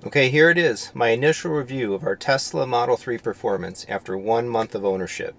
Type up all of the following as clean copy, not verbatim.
Okay, here it is, my initial review of our Tesla Model 3 Performance after 1 month of ownership.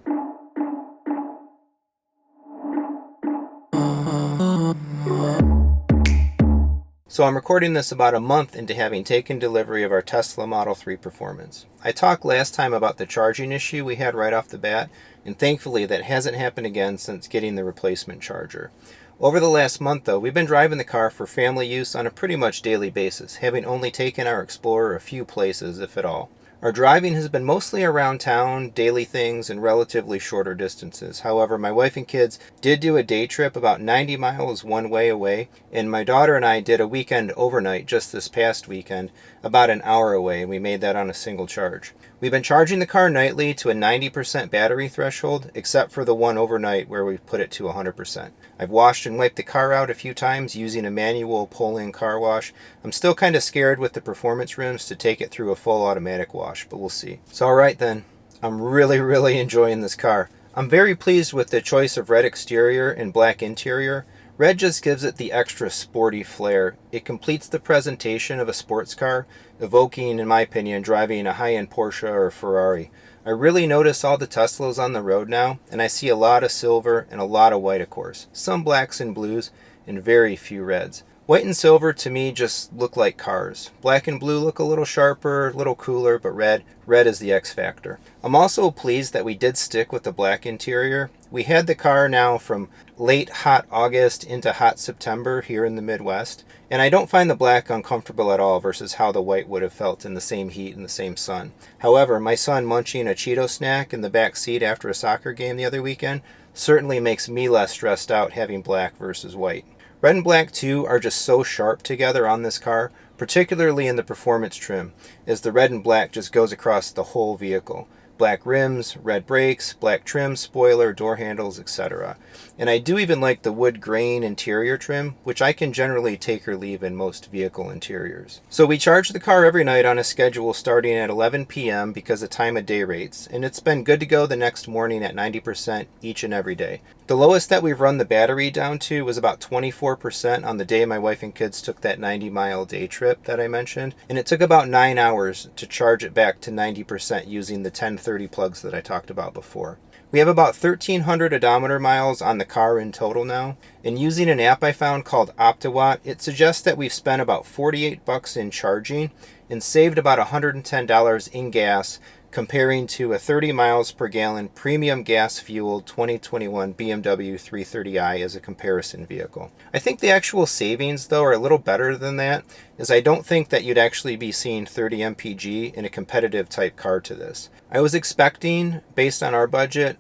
So I'm recording this about a month into having taken delivery of our Tesla Model 3 Performance. I talked last time about the charging issue we had right off the bat, and thankfully that hasn't happened again since getting the replacement charger. Over the last month though, we've been driving the car for family use on a pretty much daily basis, having only taken our Explorer a few places, if at all. Our driving has been mostly around town, daily things, and relatively shorter distances. However, my wife and kids did do a day trip about 90 miles one way away, and my daughter and I did a weekend overnight just this past weekend, about an hour away, and we made that on a single charge. We've been charging the car nightly to a 90% battery threshold, except for the one overnight where we put it to 100%. I've washed and wiped the car out a few times using a manual pull-in car wash. I'm still kind of scared with the performance rims to take it through a full automatic wash, but we'll see. So alright then, I'm really enjoying this car. I'm very pleased with the choice of red exterior and black interior. Red just gives it the extra sporty flair. It completes the presentation of a sports car, evoking, in my opinion, driving a high-end Porsche or Ferrari. I really notice all the Teslas on the road now, and I see a lot of silver and a lot of white, of course. Some blacks and blues, and very few reds. White and silver to me just look like cars. Black and blue look a little sharper, a little cooler, but red is the X factor. I'm also pleased that we did stick with the black interior. We had the car now from late hot August into hot September here in the Midwest, and I don't find the black uncomfortable at all versus how the white would have felt in the same heat and the same sun. However, my son munching a Cheeto snack in the back seat after a soccer game the other weekend certainly makes me less stressed out having black versus white. Red and black too are just so sharp together on this car, particularly in the performance trim, as the red and black just goes across the whole vehicle. Black rims, red brakes, black trim, spoiler, door handles, etc. And I do even like the wood grain interior trim, which I can generally take or leave in most vehicle interiors. So we charge the car every night on a schedule starting at 11 p.m. because of time of day rates, and it's been good to go the next morning at 90% each and every day. The lowest that we've run the battery down to was about 24% on the day my wife and kids took that 90-mile day trip that I mentioned, and it took about 9 hours to charge it back to 90% using the 1030 plugs that I talked about before. We have about 1,300 odometer miles on the car in total now, and using an app I found called OptiWatt, it suggests that we've spent about $48 in charging and saved about $110 in gas, comparing to a 30 miles per gallon premium gas-fueled 2021 BMW 330i as a comparison vehicle. I think the actual savings, though, are a little better than that, as I don't think that you'd actually be seeing 30 mpg in a competitive type car to this. I was expecting, based on our budget,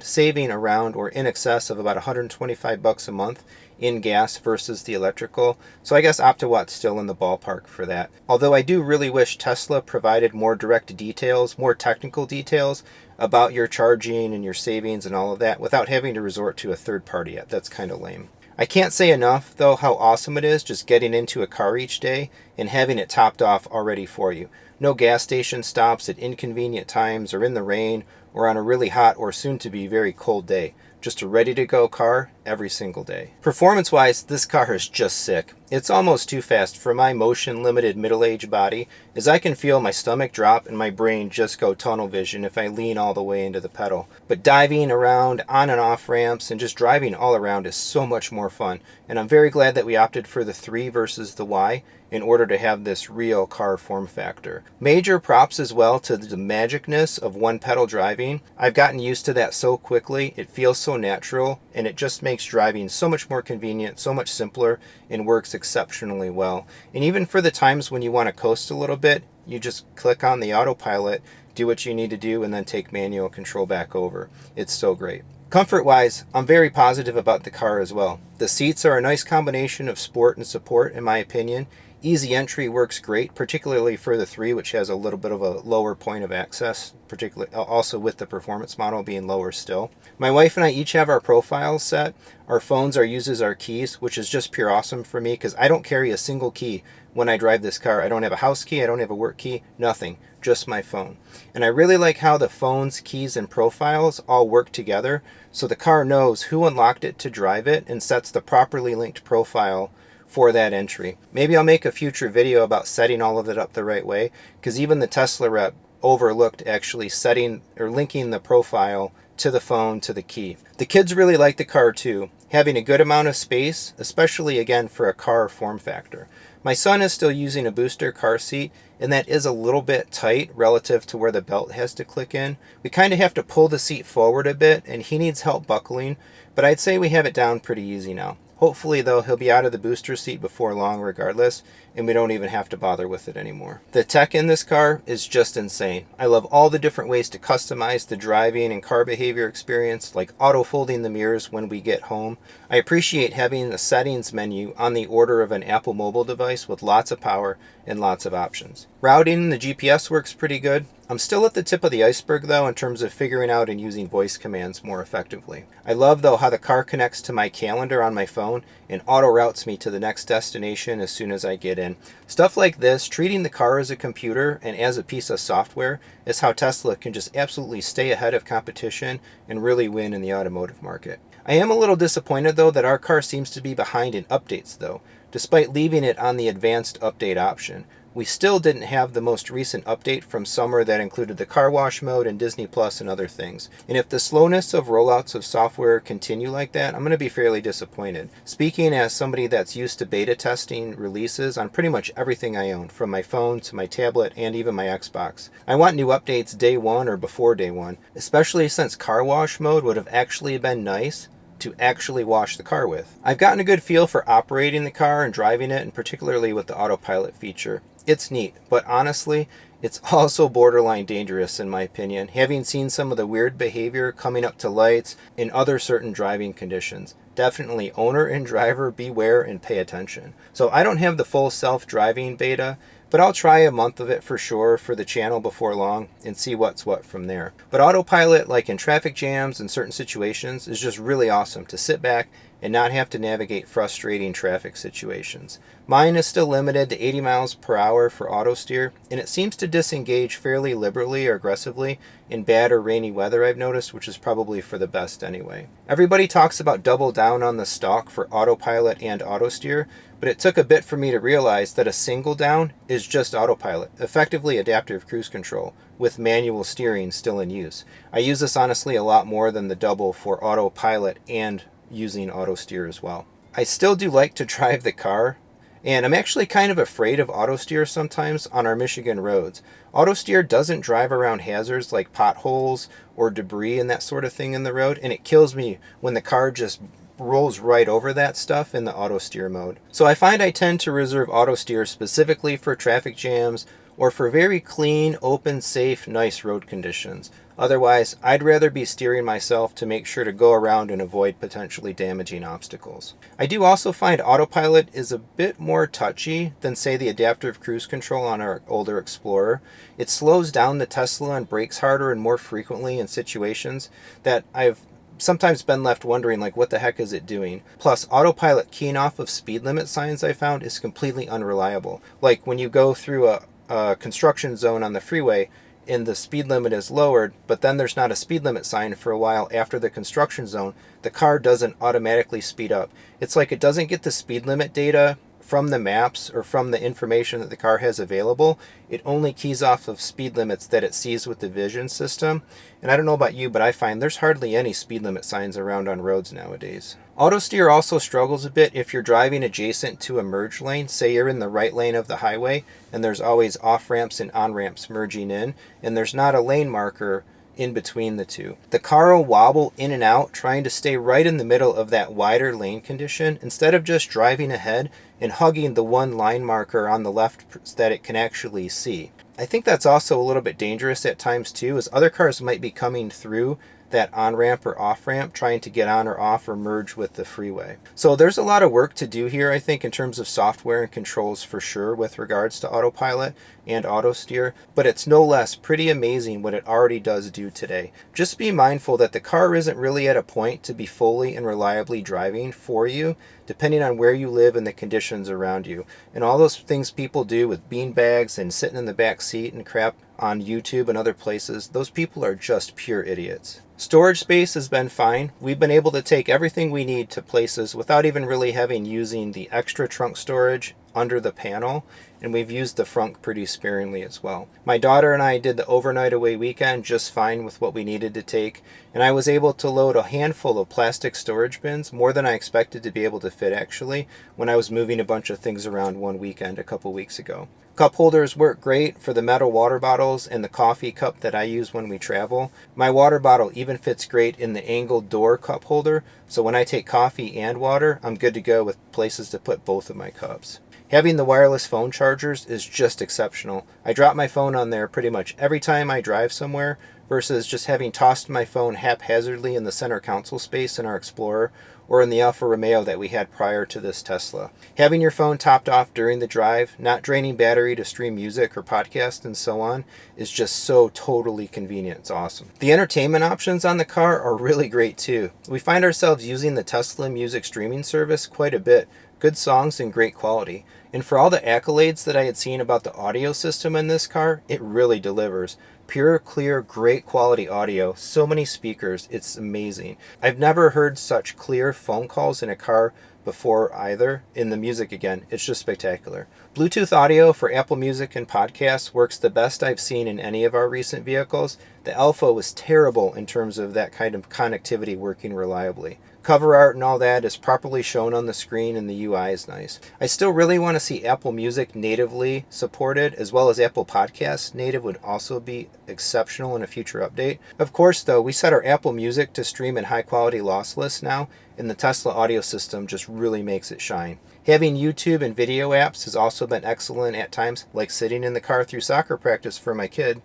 saving around or in excess of about $125 a month in gas versus the electrical, so I guess OptiWatt's still in the ballpark for that. Although I do really wish Tesla provided more direct details, more technical details about your charging and your savings and all of that without having to resort to a third party app. That's kind of lame. I can't say enough, though, how awesome it is just getting into a car each day and having it topped off already for you. No gas station stops at inconvenient times or in the rain or on a really hot or soon to be very cold day. Just a ready-to-go car every single day. Performance-wise, this car is just sick. It's almost too fast for my motion-limited middle-aged body, as I can feel my stomach drop and my brain just go tunnel vision if I lean all the way into the pedal. But diving around on and off ramps and just driving all around is so much more fun, and I'm very glad that we opted for the 3 versus the Y in order to have this real car form factor. Major props as well to the magicness of one-pedal driving. I've gotten used to that so quickly, it feels so natural, and it just makes driving so much more convenient, so much simpler, and works exceptionally well. And even for the times when you want to coast a little bit, you just click on the autopilot, do what you need to do, and then take manual control back over. It's so great. Comfort-wise, I'm very positive about the car as well. The seats are a nice combination of sport and support, in my opinion. Easy entry works great, particularly for the 3, which has a little bit of a lower point of access, particularly also with the performance model being lower still. My wife and I each have our profiles set. Our phones are used as our keys, which is just pure awesome for me because I don't carry a single key when I drive this car. I don't have a house key, I don't have a work key, nothing, just my phone. And I really like how the phones, keys, and profiles all work together, so the car knows who unlocked it to drive it and sets the properly linked profile for that entry. Maybe I'll make a future video about setting all of it up the right way, because even the Tesla rep overlooked actually setting or linking the profile to the phone to the key. The kids really like the car too, having a good amount of space, especially again for a car form factor. My son is still using a booster car seat, and that is a little bit tight relative to where the belt has to click in. We kind of have to pull the seat forward a bit, and he needs help buckling, but I'd say we have it down pretty easy now. Hopefully, though, he'll be out of the booster seat before long regardless, and we don't even have to bother with it anymore. The tech in this car is just insane. I love all the different ways to customize the driving and car behavior experience, like auto-folding the mirrors when we get home. I appreciate having the settings menu on the order of an Apple mobile device with lots of power and lots of options. Routing the GPS works pretty good. I'm still at the tip of the iceberg though in terms of figuring out and using voice commands more effectively. I love though how the car connects to my calendar on my phone and auto routes me to the next destination as soon as I get in. Stuff like this, treating the car as a computer and as a piece of software, is how Tesla can just absolutely stay ahead of competition and really win in the automotive market. I am a little disappointed though that our car seems to be behind in updates though, despite leaving it on the advanced update option. We still didn't have the most recent update from summer that included the car wash mode and Disney Plus and other things. And if the slowness of rollouts of software continue like that, I'm going to be fairly disappointed. Speaking as somebody that's used to beta testing releases on pretty much everything I own, from my phone to my tablet and even my Xbox. I want new updates day one or before day one, especially since car wash mode would have actually been nice to actually wash the car with. I've gotten a good feel for operating the car and driving it, and particularly with the autopilot feature. It's neat, but honestly, it's also borderline dangerous in my opinion, having seen some of the weird behavior coming up to lights in other certain driving conditions. Definitely owner and driver beware and pay attention. So I don't have the full self-driving beta, but I'll try a month of it for sure for the channel before long and see what's what from there. But autopilot, like in traffic jams and certain situations, is just really awesome to sit back and not have to navigate frustrating traffic situations. Mine is still limited to 80 miles per hour for auto steer, and it seems to disengage fairly liberally or aggressively in bad or rainy weather, I've noticed, which is probably for the best anyway. Everybody talks about double down on the stock for autopilot and auto steer, but it took a bit for me to realize that a single down is just autopilot, effectively adaptive cruise control, with manual steering still in use. I use this honestly a lot more than the double for autopilot and using auto steer as well. I still do like to drive the car, and I'm actually kind of afraid of auto steer sometimes on our Michigan roads. Auto steer doesn't drive around hazards like potholes or debris and that sort of thing in the road, and it kills me when the car just rolls right over that stuff in the auto steer mode. So I find I tend to reserve auto steer specifically for traffic jams or for very clean, open, safe, nice road conditions. Otherwise, I'd rather be steering myself to make sure to go around and avoid potentially damaging obstacles. I do also find autopilot is a bit more touchy than, say, the adaptive cruise control on our older Explorer. It slows down the Tesla and brakes harder and more frequently in situations that I've sometimes been left wondering, like, what the heck is it doing? Plus, autopilot keying off of speed limit signs I found is completely unreliable. Like when you go through a construction zone on the freeway and the speed limit is lowered, but then there's not a speed limit sign for a while after the construction zone, the car doesn't automatically speed up. It's like it doesn't get the speed limit data from the maps or from the information that the car has available. It only keys off of speed limits that it sees with the vision system. And I don't know about you, but I find there's hardly any speed limit signs around on roads nowadays. Auto steer also struggles a bit if you're driving adjacent to a merge lane. Say you're in the right lane of the highway and there's always off ramps and on ramps merging in, and there's not a lane marker in between the two. The car will wobble in and out trying to stay right in the middle of that wider lane condition instead of just driving ahead and hugging the one line marker on the left that it can actually see. I think that's also a little bit dangerous at times too, as other cars might be coming through that on-ramp or off-ramp trying to get on or off or merge with the freeway. So there's a lot of work to do here, I think, in terms of software and controls for sure with regards to autopilot. and Autosteer, but it's no less pretty amazing what it already does do today. Just be mindful that the car isn't really at a point to be fully and reliably driving for you, depending on where you live and the conditions around you. And all those things people do with bean bags and sitting in the back seat and crap on YouTube and other places, those people are just pure idiots. Storage space has been fine. We've been able to take everything we need to places without even really using the extra trunk storage under the panel, and we've used the front pretty sparingly as well. My daughter and I did the overnight away weekend just fine with what we needed to take, and I was able to load a handful of plastic storage bins, more than I expected to be able to fit actually, when I was moving a bunch of things around one weekend a couple weeks ago. Cup holders work great for the metal water bottles and the coffee cup that I use when we travel. My water bottle even fits great in the angled door cup holder, so when I take coffee and water, I'm good to go with places to put both of my cups. Having the wireless phone chargers is just exceptional. I drop my phone on there pretty much every time I drive somewhere, versus just having tossed my phone haphazardly in the center console space in our Explorer or in the Alfa Romeo that we had prior to this Tesla. Having your phone topped off during the drive, not draining battery to stream music or podcast and so on, is just so totally convenient. It's awesome. The entertainment options on the car are really great too. We find ourselves using the Tesla music streaming service quite a bit. Good songs and great quality. And for all the accolades that I had seen about the audio system in this car, it really delivers. Pure, clear, great quality audio. So many speakers. It's amazing. I've never heard such clear phone calls in a car before either. In the music again, it's just spectacular. Bluetooth audio for Apple Music and podcasts works the best I've seen in any of our recent vehicles. The Alpha was terrible in terms of that kind of connectivity working reliably. Cover art and all that is properly shown on the screen and the UI is nice. I still really want to see Apple Music natively supported, as well as Apple Podcasts native would also be exceptional in a future update. Of course though, we set our Apple Music to stream in high quality lossless now, and the Tesla audio system just really makes it shine. Having YouTube and video apps has also been excellent at times, like sitting in the car through soccer practice for my kid.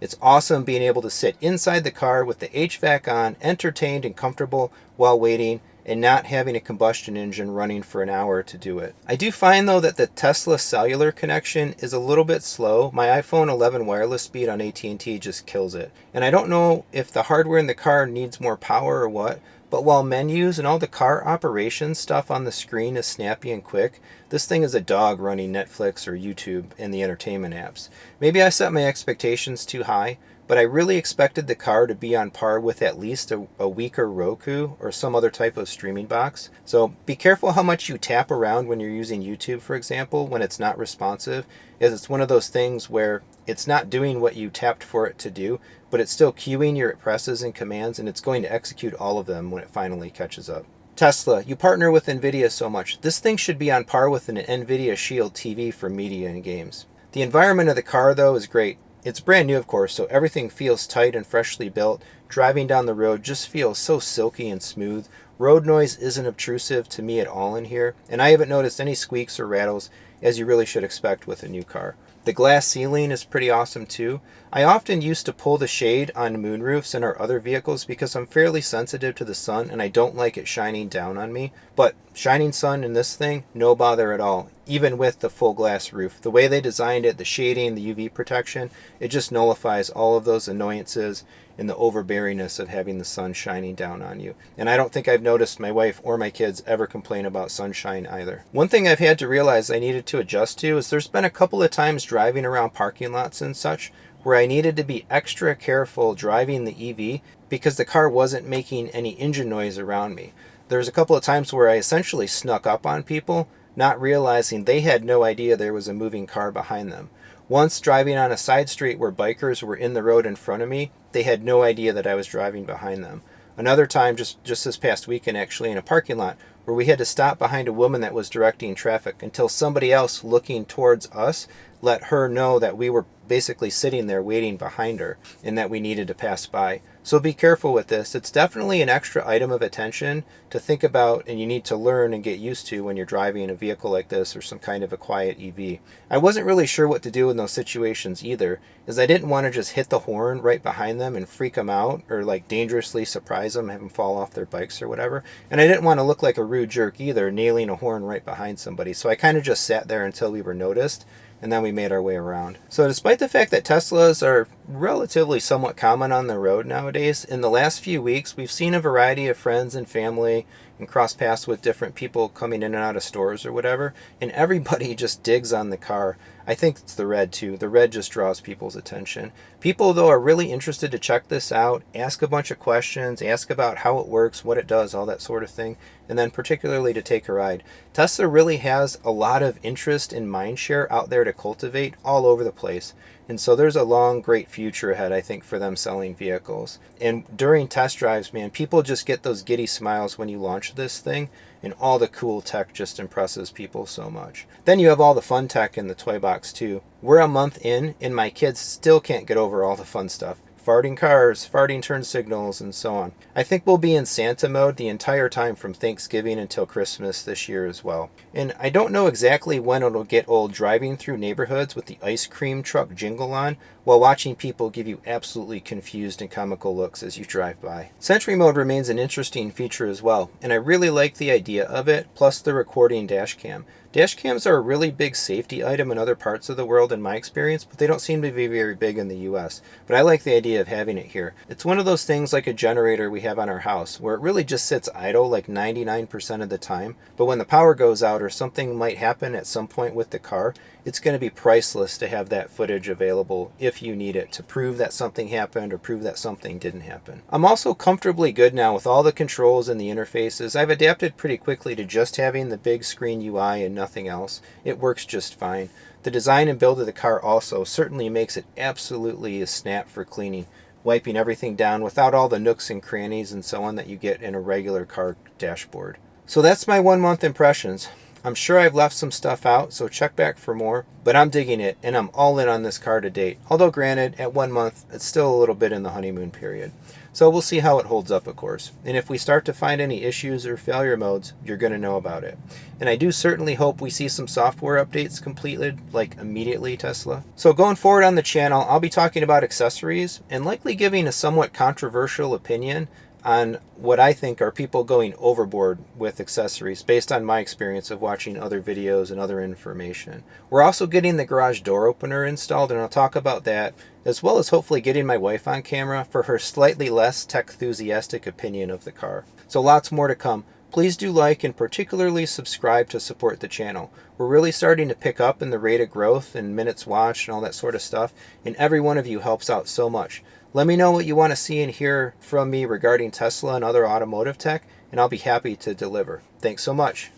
It's awesome being able to sit inside the car with the HVAC on, entertained and comfortable while waiting, and not having a combustion engine running for an hour to do it. I do find though that the Tesla cellular connection is a little bit slow. My iPhone 11 wireless speed on AT&T just kills it. And I don't know if the hardware in the car needs more power or what, but while menus and all the car operations stuff on the screen is snappy and quick, this thing is a dog running Netflix or YouTube and the entertainment apps. Maybe I set my expectations too high, but I really expected the car to be on par with at least a weaker Roku or some other type of streaming box. So be careful how much you tap around when you're using YouTube, for example, when it's not responsive, as it's one of those things where it's not doing what you tapped for it to do, but it's still queuing your presses and commands, and it's going to execute all of them when it finally catches up. Tesla, you partner with NVIDIA so much. This thing should be on par with an NVIDIA Shield TV for media and games. The environment of the car, though, is great. It's brand new, of course, so everything feels tight and freshly built. Driving down the road just feels so silky and smooth. Road noise isn't obtrusive to me at all in here, and I haven't noticed any squeaks or rattles, as you really should expect with a new car. The glass ceiling is pretty awesome too. I often used to pull the shade on moonroofs in our other vehicles because I'm fairly sensitive to the sun and I don't like it shining down on me. But shining sun in this thing, no bother at all, even with the full glass roof. The way they designed it, the shading, the UV protection, it just nullifies all of those annoyances and the overbearingness of having the sun shining down on you. And I don't think I've noticed my wife or my kids ever complain about sunshine either. One thing I've had to realize I needed to adjust to is there's been a couple of times driving around parking lots and such where I needed to be extra careful driving the EV because the car wasn't making any engine noise around me. There's a couple of times where I essentially snuck up on people, not realizing they had no idea there was a moving car behind them. Once driving on a side street where bikers were in the road in front of me, they had no idea that I was driving behind them. Another time, just this past weekend actually, in a parking lot where we had to stop behind a woman that was directing traffic until somebody else looking towards us let her know that we were basically sitting there waiting behind her and that we needed to pass by. So be careful with this. It's definitely an extra item of attention to think about, and you need to learn and get used to when you're driving a vehicle like this or some kind of a quiet EV. I wasn't really sure what to do in those situations either, as I didn't want to just hit the horn right behind them and freak them out or like dangerously surprise them, have them fall off their bikes or whatever. And I didn't want to look like a rude jerk either, nailing a horn right behind somebody. So I kind of just sat there until we were noticed. and then we made our way around. So despite the fact that Teslas are relatively somewhat common on the road nowadays, in the last few weeks we've seen a variety of friends and family and cross paths with different people coming in and out of stores or whatever, and everybody just digs on the car. I think it's the red too. The red just draws people's attention. People, though, are really interested to check this out, ask a bunch of questions, ask about how it works, what it does, all that sort of thing, and then particularly to take a ride. Tesla really has a lot of interest and mindshare out there to cultivate all over the place. And so there's a long, great future ahead, I think, for them selling vehicles. And during test drives, man, people just get those giddy smiles when you launch this thing, and all the cool tech just impresses people so much. Then you have all the fun tech in the toy box too. We're a month in, and my kids still can't get over all the fun stuff. Farting cars, farting turn signals, and so on. I think we'll be in Santa mode the entire time from Thanksgiving until Christmas this year as well. And I don't know exactly when it'll get old driving through neighborhoods with the ice cream truck jingle on while watching people give you absolutely confused and comical looks as you drive by. Sentry Mode remains an interesting feature as well, and I really like the idea of it, plus the recording dash cam. Dash cams are a really big safety item in other parts of the world in my experience, but they don't seem to be very big in the US. But I like the idea of having it here. It's one of those things like a generator we have on our house, where it really just sits idle like 99% of the time, but when the power goes out or something might happen at some point with the car, it's going to be priceless to have that footage available if you need it to prove that something happened or prove that something didn't happen. I'm also comfortably good now with all the controls and the interfaces. I've adapted pretty quickly to just having the big screen UI and nothing else. It works just fine. The design and build of the car also certainly makes it absolutely a snap for cleaning, wiping everything down without all the nooks and crannies and so on that you get in a regular car dashboard. So that's my 1 month impressions. I'm sure I've left some stuff out, so check back for more, but I'm digging it, and I'm all in on this car to date. Although granted, at 1 month, it's still a little bit in the honeymoon period. So we'll see how it holds up, of course. And if we start to find any issues or failure modes, you're going to know about it. And I do certainly hope we see some software updates completed, like immediately, Tesla. So going forward on the channel, I'll be talking about accessories, and likely giving a somewhat controversial opinion on what I think are people going overboard with accessories based on my experience of watching other videos and other information. We're also getting the garage door opener installed, and I'll talk about that, as well as hopefully getting my wife on camera for her slightly less tech enthusiastic opinion of the car. So lots more to come. Please do like and particularly subscribe to support the channel. We're really starting to pick up in the rate of growth and minutes watched and all that sort of stuff, and every one of you helps out so much. Let me know what you want to see and hear from me regarding Tesla and other automotive tech, and I'll be happy to deliver. Thanks so much.